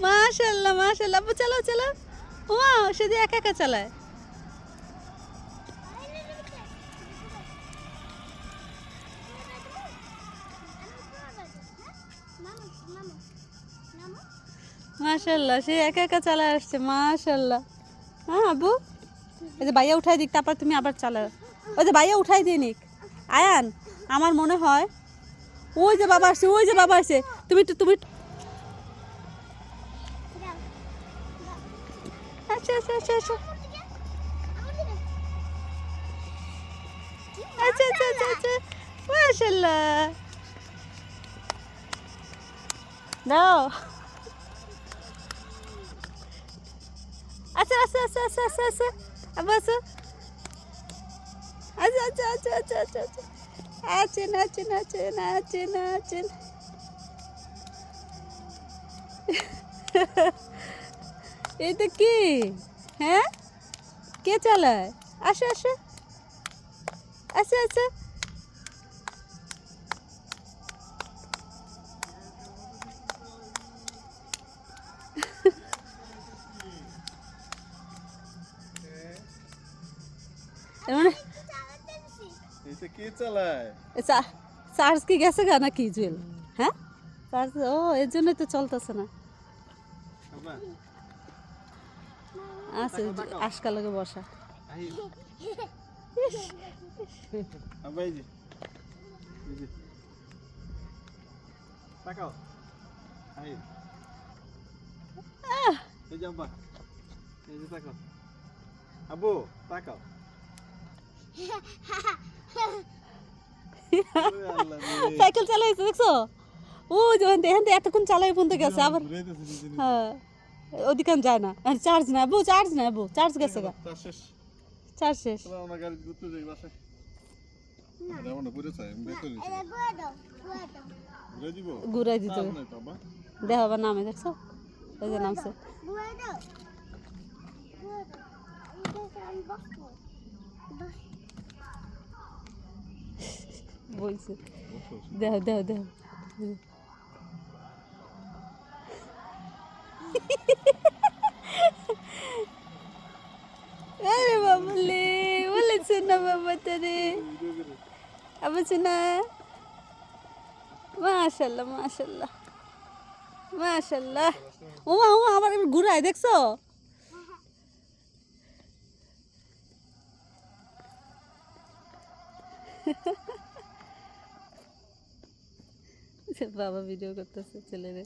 মাশাআল্লাহ মাশাআল্লাহ, আব্বু চালাও চালাও। ওমা সে যে একা একা চালায়। মাশাআল্লাহ সে একা একা চালায় আসছে, মাশাআল্লাহ। হ্যাঁ আব্বু, এই যে ভাইয়া উঠাই দিক, তারপর তুমি আবার চালাও। ওই যে ভাইয়া উঠাই দিয়ে নিক। আয়ান, আমার মনে হয় ওই যে বাবা আসছে, ওই যে বাবা আসছে। তুমি আচ্ছা আচ্ছা আচ্ছা আচ্ছা আচ্ছা আচ্ছা আচ্ছা আচ্ছা, মাশাআল্লাহ। দাও। আচ্ছা আচ্ছা আচ্ছা আচ্ছা আচ্ছা আচ্ছা, আবার আচ্ছা আচ্ছা আচ্ছা আচ্ছা আচ্ছা আচ্ছা আচ্ছা, আছেন আছেন আছেন আছেন আছেন। এটা কি? হ্যাঁ, কে চালায়? আসো আসো, আচ্ছা আচ্ছা। মানে এটা কে চালায়? চার্জ কি গেছে গা নাকি জুয়েল? হ্যাঁ চার্জ, ও এর জন্যই তো চলতেছে না। বাবা আছে আশকা লগে বসা। আই আব্বা এই যে তাকাও। আই এই যে আব্বা, এই যে তাকাও। আব্বু তাকাও। ওরে আল্লাহ রে, সাইকেল চালাইছে দেখছো? ও যখন দেখেন তো এতক্ষণ চালাই পর্যন্ত গেছে আবার। ঘুরাইতেছে নিজে নিজে। হ্যাঁ, ওদিকে যায় না। চার্জ নাই বউ, চার্জ নাই বউ, চার্জ গেছে গা, তার শেষ। চার্জ শেষ। চলো আমরা গাড়ি ঘুরতে যাই বাসায়। যেমন ঘুরে চাই আমি বের করে দিচ্ছি। ঘুরে দিব? ঘুরাই দিতে চার্জ হবে। নাই তো আব্বা। দেহ আবার নামে দেখছো, ওই যে নামছে। বলছে বসো, বসো। দেহ দেহ দেহ। আরে বাবুলে, বলেছে না বাবা তারে, ভিডিও করে। আবার না। মাশাল্লাহ মাশাল্লাহ মাশাল্লাহ। ওমা ওমা আবার এবার ঘুরায় দেখছো? বাবা ভিডিও করতেছে ছেলেরে।